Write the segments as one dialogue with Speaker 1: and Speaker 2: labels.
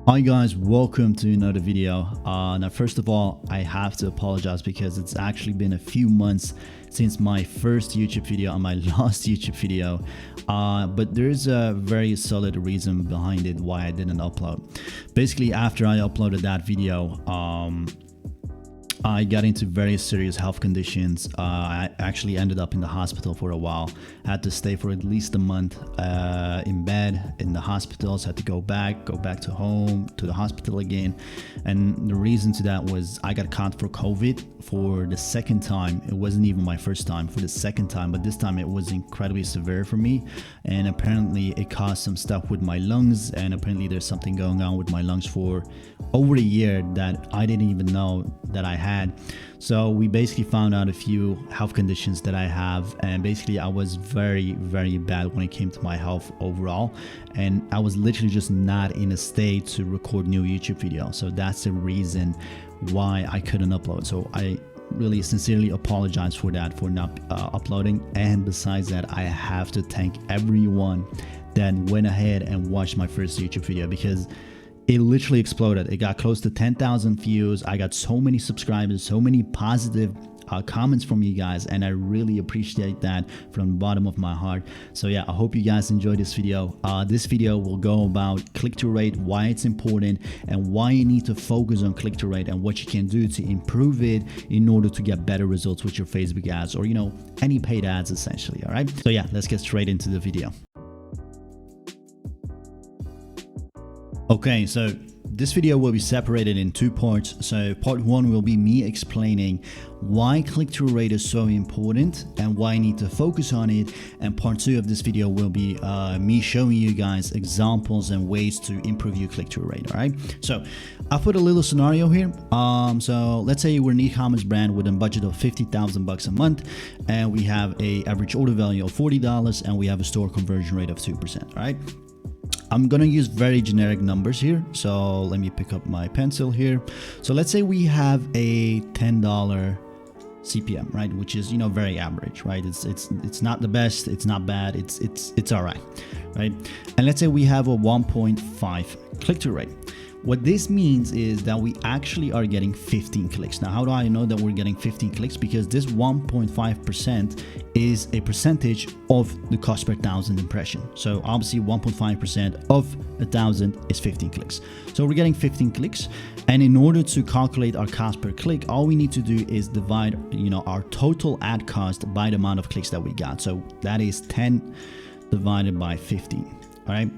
Speaker 1: Hi guys, welcome to another video. Now first of all, I have to apologize because it's actually been a few months since my first YouTube video and my last YouTube video, but there's a very solid reason behind it why I didn't upload. Basically, after I uploaded that video, I got into very serious health conditions. I actually ended up in the hospital for a while. I had to stay for at least a month in bed in the hospitals. Had to go back to home, to the hospital again. And the reason to that was I got caught for COVID for the second time. It wasn't even my first time, for the second time, but this time it was incredibly severe for me. And apparently it caused some stuff with my lungs, and apparently there's something going on with my lungs for over a year that I didn't even know that I had. So we basically found out a few health conditions that I have, and basically I was very bad when it came to my health overall, and I was literally just not in a state to record new YouTube videos. So that's the reason why I couldn't upload. So I really sincerely apologize for that, for not uploading. And besides that, I have to thank everyone that went ahead and watched my first YouTube video, because it literally exploded. It got close to 10,000 views. I got so many subscribers, so many positive comments from you guys, and I really appreciate that from the bottom of my heart. So yeah, I hope you guys enjoyed this video. This video will go about click-through rate, why it's important, and why you need to focus on click-through rate, and what you can do to improve it in order to get better results with your Facebook ads, or any paid ads essentially. All right, so yeah, let's get straight into the video. Okay, so this video will be separated in two parts. So part one will be me explaining why click-through rate is so important and why I need to focus on it. And part two of this video will be me showing you guys examples and ways to improve your click-through rate. All right, so I put a little scenario here. So let's say we're an e-commerce brand with a budget of $50,000 a month, and we have a average order value of $40, and we have a store conversion rate of 2%. All right, I'm gonna use very generic numbers here, so let me pick up my pencil here. So let's say we have a $10 CPM, right, which is very average, right? It's not the best, it's not bad, it's all right, right? And let's say we have a 1.5 click-through rate. What this means is that we actually are getting 15 clicks. Now, how do I know that we're getting 15 clicks? Because this 1.5% is a percentage of the cost per 1,000 impression. So obviously 1.5% of 1,000 is 15 clicks. So we're getting 15 clicks. And in order to calculate our cost per click, all we need to do is divide, our total ad cost by the amount of clicks that we got. So that is 10 divided by 15, all right?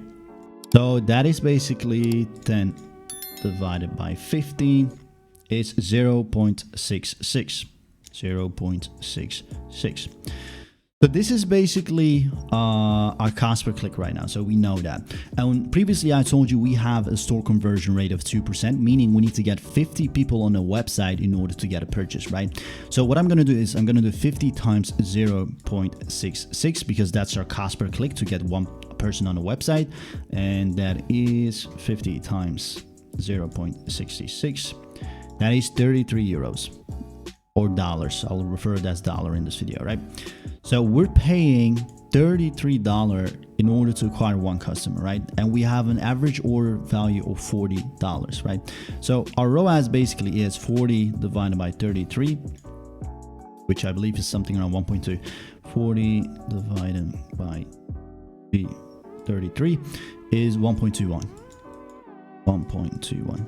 Speaker 1: So that is basically 10 divided by 15 is 0.66. So this is basically our cost per click right now, so we know that. And previously I told you we have a store conversion rate of 2%, meaning we need to get 50 people on a website in order to get a purchase, right? So what I'm going to do is I'm going to do 50 times 0.66, because that's our cost per click to get one person on a website, and that is 50 times 0.66. that is 33 euros or dollars. I'll refer to it as dollar in this video, right? So we're paying $33 in order to acquire one customer, right? And we have an average order value of $40, right? So our ROAS basically is 40 divided by 33, which I believe is something around 1.2. 40 divided by 33 is 1.21. 1.21.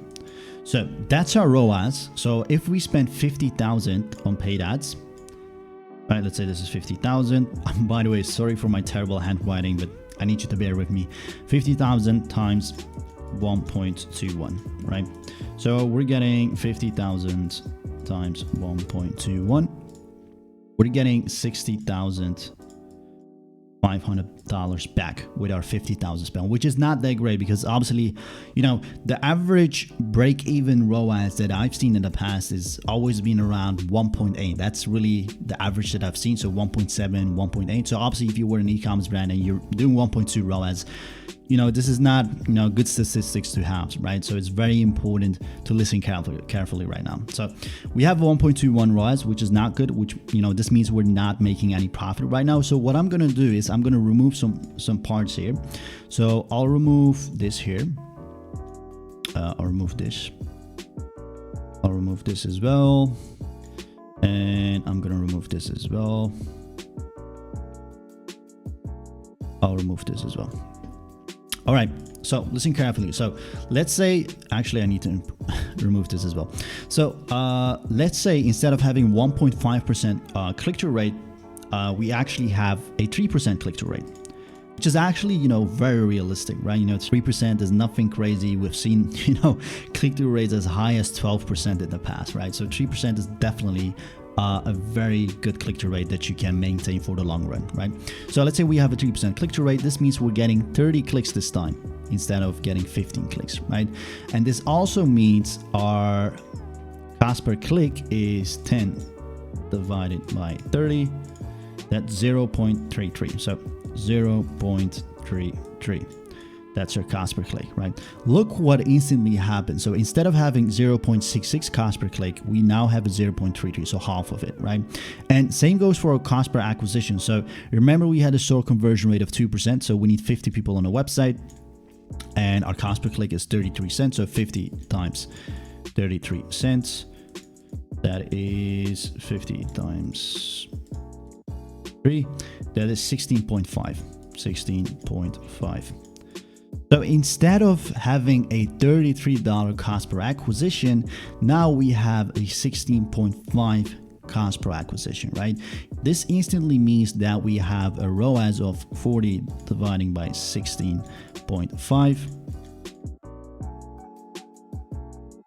Speaker 1: So that's our ROAS. So if we spend 50,000 on paid ads, right, let's say this is 50,000. By the way, sorry for my terrible handwriting, but I need you to bear with me. 50,000 times 1.21, right? So we're getting 50,000 times 1.21. We're getting $60,500 back with our 50,000 spend, which is not that great, because obviously, the average break-even ROAS that I've seen in the past is always been around 1.8. That's really the average that I've seen. So 1.7, 1.8. So obviously, if you were an e-commerce brand and you're doing 1.2 ROAS, this is not, good statistics to have, right? So it's very important to listen carefully right now. So we have 1.21 ROAS, which is not good, which, this means we're not making any profit right now. So what I'm going to do is I'm going to remove some parts here. So I'll remove this here. I'll remove this. I'll remove this as well. And I'm gonna remove this as well. I'll remove this as well. All right, so listen carefully. So let's say, actually I need to remove this as well. So let's say instead of having 1.5% click-through rate, we actually have a 3% click-through rate, which is actually, you know, very realistic, right? You know, 3% is nothing crazy. We've seen, you know, click-through rates as high as 12% in the past, right? So 3% is definitely a very good click-through rate that you can maintain for the long run, right? So let's say we have a 3% click-through rate. This means we're getting 30 clicks this time instead of getting 15 clicks, right? And this also means our cost per click is 10 divided by 30. That's 0.33. So 0.33. That's your cost per click, right? Look what instantly happened. So instead of having 0.66 cost per click, we now have a 0.33, so half of it, right? And same goes for our cost per acquisition. So remember, we had a store conversion rate of 2%, so we need 50 people on the website, and our cost per click is 33 cents. So 50 times 33 cents, that is 50 times 3, that is 16.5. 16.5. So instead of having a $33 cost per acquisition, now we have a 16.5 cost per acquisition, right? This instantly means that we have a ROAS of 40 dividing by 16.5.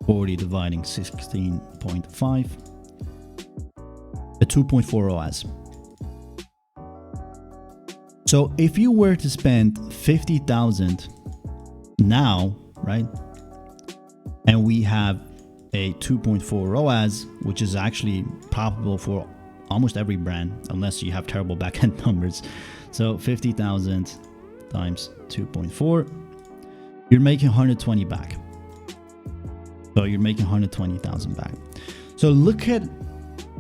Speaker 1: 40 dividing 16.5. A 2.4 ROAS. So if you were to spend 50,000 now, right, and we have a 2.4 ROAS, which is actually profitable for almost every brand, unless you have terrible backend numbers. So 50,000 times 2.4, you're making 120 back. So you're making 120,000 back. So look at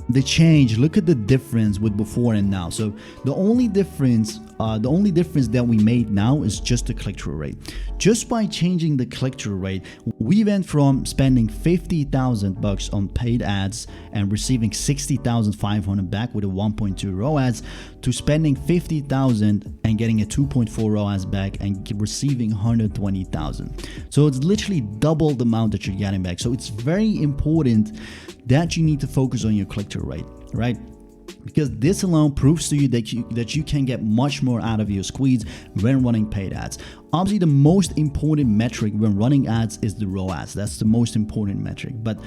Speaker 1: the change, look at the difference with before and now. So the only difference that we made now is just the click-through rate. Just by changing the click-through rate, we went from spending $50,000 on paid ads and receiving 60,500 back with a 1.2 ROAS to spending 50,000 and getting a 2.4 ROAS back and receiving 120,000. So it's literally double the amount that you're getting back. So it's very important that you need to focus on your click-through rate, right? Because this alone proves to you that you can get much more out of your squeeze when running paid ads. Obviously, the most important metric when running ads is the ROAS. That's the most important metric. But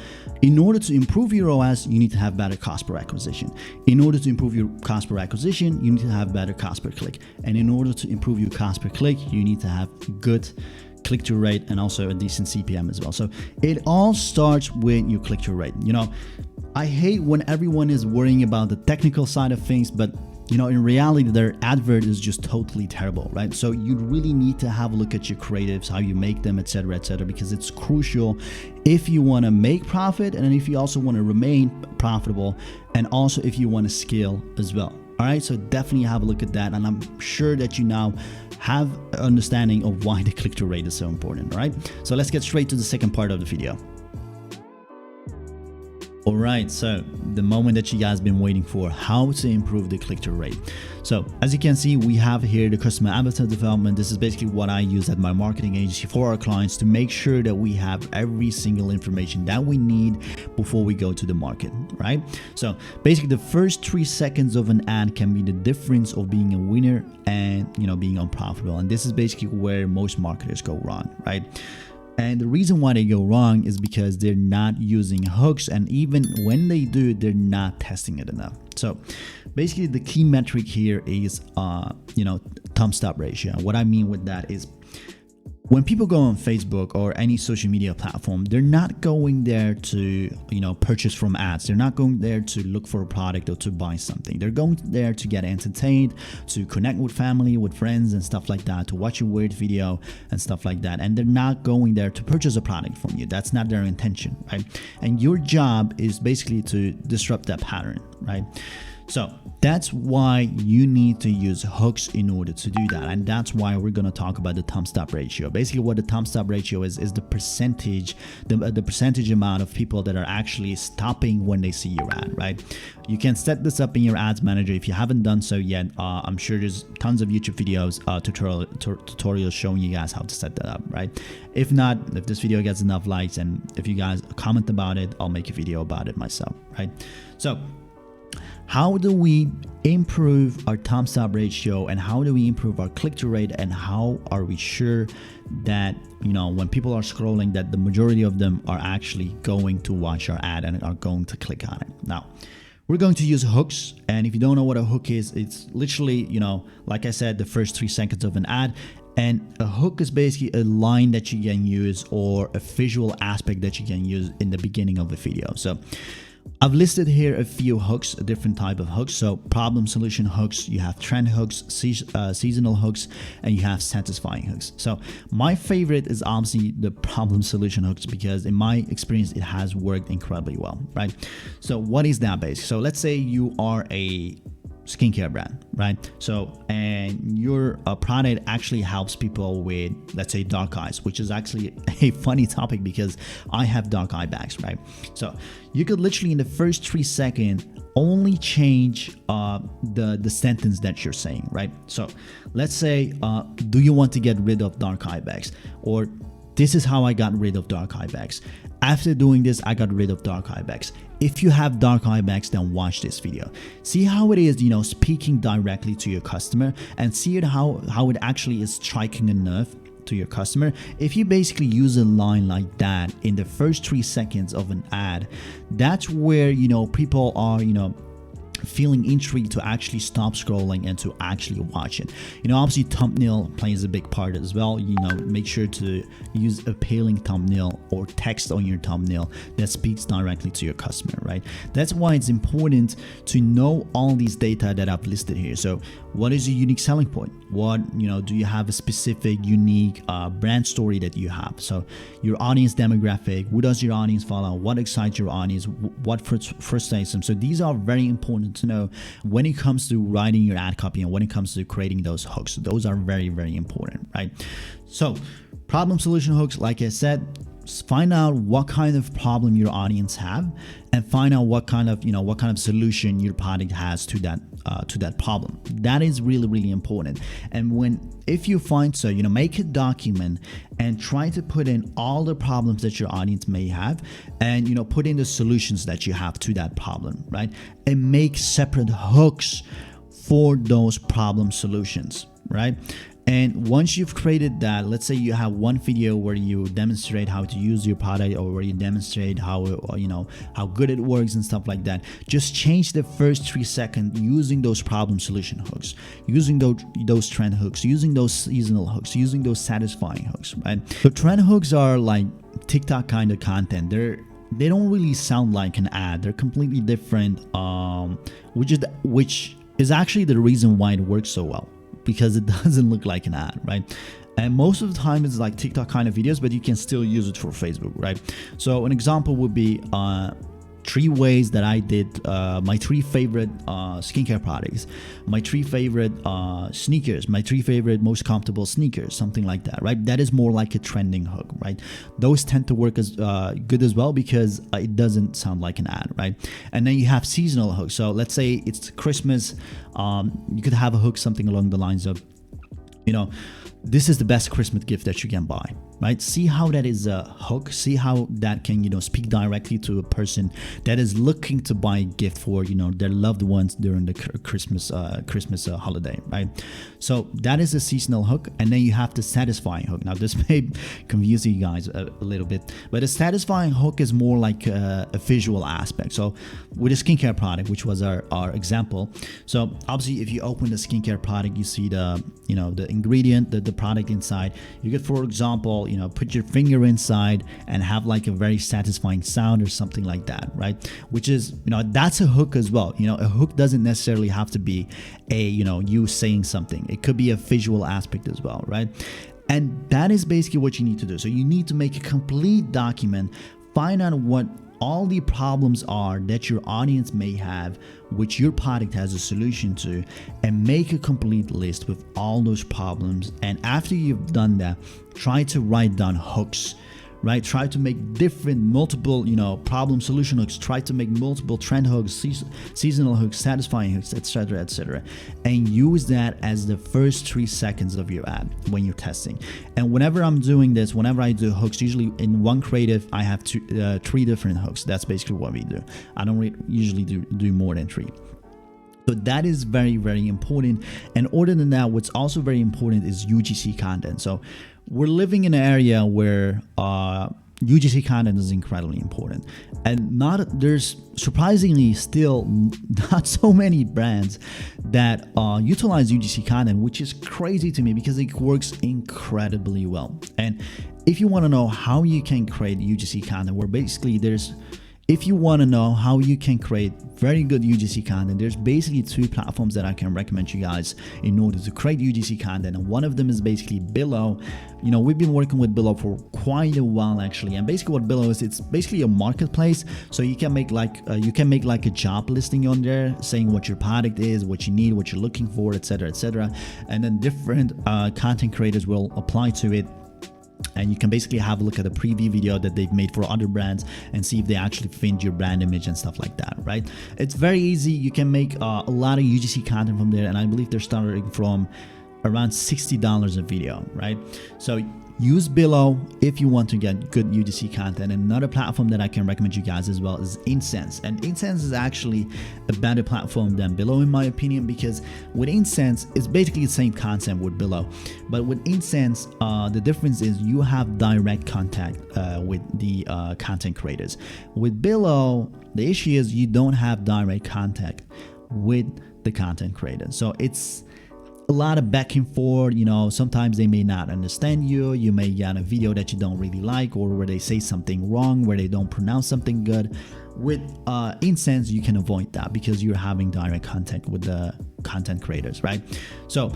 Speaker 1: in order to improve your ROAS, you need to have better cost per acquisition. In order to improve your cost per acquisition, you need to have better cost per click. And in order to improve your cost per click, you need to have good click-through rate and also a decent CPM as well. So it all starts with your click-through rate. You know, I hate when everyone is worrying about the technical side of things, but you know, in reality, their advert is just totally terrible, right? So you really need to have a look at your creatives, how you make them, etc., because it's crucial if you want to make profit and if you also want to remain profitable, and also if you want to scale as well. All right, so definitely have a look at that, and I'm sure that you now have an understanding of why the click-through rate is so important. All right, so let's get straight to the second part of the video. All right, so the moment that you guys been waiting for, how to improve the click-through rate. So as you can see, we have here the customer avatar development. This is basically what I use at my marketing agency for our clients to make sure that we have every single information that we need before we go to the market, right? So basically the first 3 seconds of an ad can be the difference of being a winner and, you know, being unprofitable. And this is basically where most marketers go wrong, right? And the reason why they go wrong is because they're not using hooks, and even when they do, they're not testing it enough. So basically the key metric here is thumbs up ratio. What I mean with that is when people go on Facebook or any social media platform, they're not going there to, you know, purchase from ads. They're not going there to look for a product or to buy something. They're going there to get entertained, to connect with family, with friends and stuff like that, to watch a weird video and stuff like that. And they're not going there to purchase a product from you. That's not their intention, right? And your job is basically to disrupt that pattern, right? So that's why you need to use hooks in order to do that. And that's why we're going to talk about the thumbs up ratio. Basically what the thumbs up ratio is the percentage, the percentage amount of people that are actually stopping when they see your ad, right? You can set this up in your ads manager. If you haven't done so yet, I'm sure there's tons of YouTube videos, tutorials showing you guys how to set that up, right? If not, if this video gets enough likes and if you guys comment about it, I'll make a video about it myself, right? So how do we improve our thumbs up ratio, and how do we improve our click-through rate, and how are we sure that, you know, when people are scrolling, that the majority of them are actually going to watch our ad and are going to click on it? Now, we're going to use hooks, and if you don't know what a hook is, it's literally, you know, like I said, the first 3 seconds of an ad. And a hook is basically a line that you can use, or a visual aspect that you can use in the beginning of the video. So I've listed here a few hooks, a different type of hooks. So problem solution hooks, you have trend hooks, seasonal hooks, and you have satisfying hooks. So my favorite is obviously the problem solution hooks, because in my experience, it has worked incredibly well, right? So what is that base? So let's say you are a skincare brand, right? So, and your product actually helps people with, let's say, dark eyes, which is actually a funny topic because I have dark eye bags, right? So you could literally in the first 3 seconds only change the sentence that you're saying, right? So let's say, do you want to get rid of dark eye bags? Or this is how I got rid of dark eye bags. After doing this, I got rid of dark eye bags. If you have dark eye bags, then watch this video. See how it is, you know, speaking directly to your customer, and see it how it actually is striking a nerve to your customer. If you basically use a line like that in the first 3 seconds of an ad, that's where, you know, people are, you know, feeling intrigued to actually stop scrolling and to actually watch it. You know, obviously thumbnail plays a big part as well. You know, make sure to use appealing thumbnail or text on your thumbnail that speaks directly to your customer, right? That's why it's important to know all these data that I've listed here. So what is your unique selling point? What, you know, do you have a specific unique brand story that you have? So your audience demographic, who does your audience follow? What excites your audience? What frustrates them? So these are very important to know when it comes to writing your ad copy and when it comes to creating those hooks. Those are very, very important, right? So problem solution hooks, like I said, find out what kind of problem your audience have, and find out what kind of, you know, what kind of solution your product has to that problem. That is really, really important. And if you find so, you know, make a document and try to put in all the problems that your audience may have, and, you know, put in the solutions that you have to that problem, right? And make separate hooks for those problem solutions, right? And once you've created that, let's say you have one video where you demonstrate how to use your product, or where you demonstrate how, you know, how good it works and stuff like that. Just change the first 3 seconds using those problem solution hooks, using those trend hooks, using those seasonal hooks, using those satisfying hooks, right? So trend hooks are like TikTok kind of content. They don't really sound like an ad. They're completely different, which is actually the reason why it works so well, because it doesn't look like an ad, right? And most of the time it's like TikTok kind of videos, but you can still use it for Facebook, right? So an example would be 3 ways that I did my 3 favorite skincare products, my 3 favorite sneakers, my 3 favorite most comfortable sneakers, something like that, right? That is more like a trending hook, right? Those tend to work as good as well, because it doesn't sound like an ad, right? And then you have seasonal hooks. So let's say it's Christmas, you could have a hook something along the lines of, you know, this is the best Christmas gift that you can buy, right? See how that is a hook. See how that can, you know, speak directly to a person that is looking to buy a gift for, you know, their loved ones during the Christmas holiday, right? So that is a seasonal hook. And then you have the satisfying hook. Now this may confuse you guys a little bit, but a satisfying hook is more like a visual aspect. So with a skincare product, which was our example. So obviously if you open the skincare product, you see the, you know, the ingredient, the product inside. You could, for example, you know, put your finger inside and have like a very satisfying sound or something like that, right? Which is, you know, that's a hook as well. You know, a hook doesn't necessarily have to be you saying something. It could be a visual aspect as well, right? And that is basically what you need to do. So you need to make a complete document, find out what all the problems are that your audience may have, which your product has a solution to, and make a complete list with all those problems. And after you've done that, try to write down hooks, right? Try to make different multiple, problem solution hooks. Try to make multiple trend hooks, seasonal hooks, satisfying hooks, etc., etc., and use that as the first 3 seconds of your ad when you're testing. And whenever I'm doing this, whenever I do hooks, usually in one creative, I have 3 different hooks. That's basically what we do. I don't usually do more than 3. So that is very, very important. And other than that, what's also very important is UGC content. So we're living in an area where UGC content is incredibly important, and there's surprisingly still not so many brands that utilize UGC content, which is crazy to me because it works incredibly well. And if you want to know how you can create UGC content, where basically if you want to know how you can create very good UGC content, there's basically 2 platforms that I can recommend you guys in order to create UGC content. And one of them is basically Billo. We've been working with Billo for quite a while actually. And basically what Billo is, it's basically a marketplace. So you can make like a job listing on there saying what your product is, what you need, what you're looking for, etc., etc. And then different content creators will apply to it. And you can basically have a look at a preview video that they've made for other brands and see if they actually fit your brand image and stuff like that, right? It's very easy. You can make a lot of UGC content from there, and I believe they're starting from around $60 a video, right? So use Billo if you want to get good UGC content. And another platform that I can recommend you guys as well is Incense. And Incense is actually a better platform than Billo in my opinion, because with Incense, it's basically the same concept with Billo. But with Incense, the difference is you have direct contact with the content creators. With Billo, the issue is you don't have direct contact with the content creators. So it's a lot of back and forth. Sometimes they may not understand you. You may get a video that you don't really like, or where they say something wrong, where they don't pronounce something good. With Incense, you can avoid that because you're having direct contact with the content creators, right? So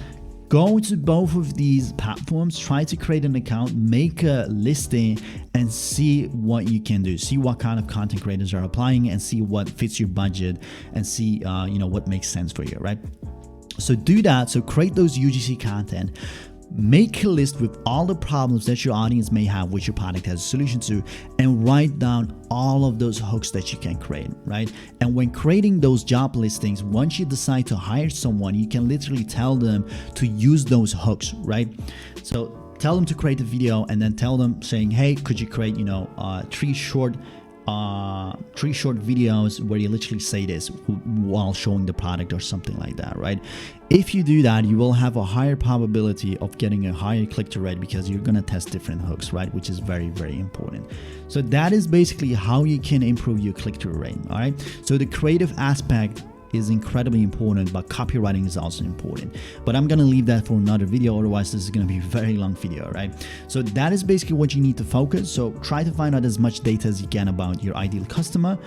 Speaker 1: go to both of these platforms, try to create an account, make a listing, and see what you can do. See what kind of content creators are applying, and see what fits your budget, and see what makes sense for you, right? So do that. So create those UGC content, make a list with all the problems that your audience may have, which your product has a solution to, and write down all of those hooks that you can create, right? And when creating those job listings, once you decide to hire someone, you can literally tell them to use those hooks, right? So tell them to create a video, and then tell them saying, hey, could you create, 3 short videos where you literally say this while showing the product or something like that, right? If you do that, you will have a higher probability of getting a higher click-through rate because you're going to test different hooks, right? Which is very, very important. So that is basically how you can improve your click-through rate, all right? So the creative aspect is incredibly important, but copywriting is also important. But I'm gonna leave that for another video, otherwise this is gonna be a very long video, right? So that is basically what you need to focus. So try to find out as much data as you can about your ideal customer,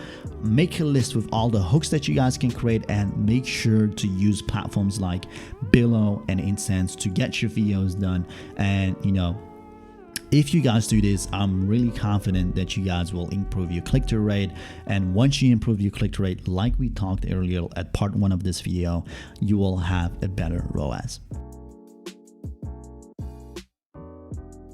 Speaker 1: make a list with all the hooks that you guys can create, and make sure to use platforms like Billo and Incense to get your videos done. And if you guys do this, I'm really confident that you guys will improve your click-through rate. And once you improve your click-through rate, like we talked earlier at part 1 of this video, you will have a better ROAS.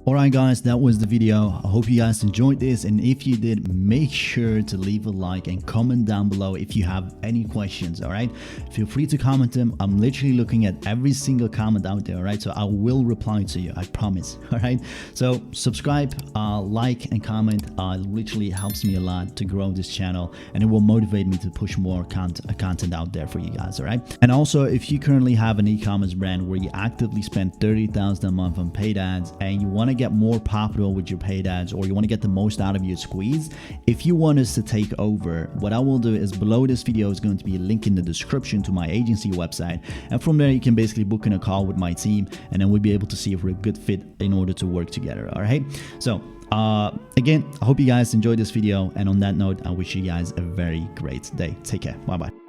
Speaker 1: Alright guys, that was the video. I hope you guys enjoyed this, and if you did, make sure to leave a like and comment down below if you have any questions. Alright, feel free to comment them. I'm literally looking at every single comment out there. Alright, so I will reply to you, I promise. Alright, so subscribe, like, and comment. It literally helps me a lot to grow this channel, and it will motivate me to push more content out there for you guys. Alright, and also if you currently have an e-commerce brand where you actively spend $30,000 a month on paid ads, and you want to get more profitable with your paid ads, or you want to get the most out of your squeeze, if you want us to take over, what I will do is below this video is going to be a link in the description to my agency website, and from there you can basically book in a call with my team, and then we'll be able to see if we're a good fit in order to work together. All right, so again, I hope you guys enjoyed this video, and on that note, I wish you guys a very great day. Take care. Bye bye.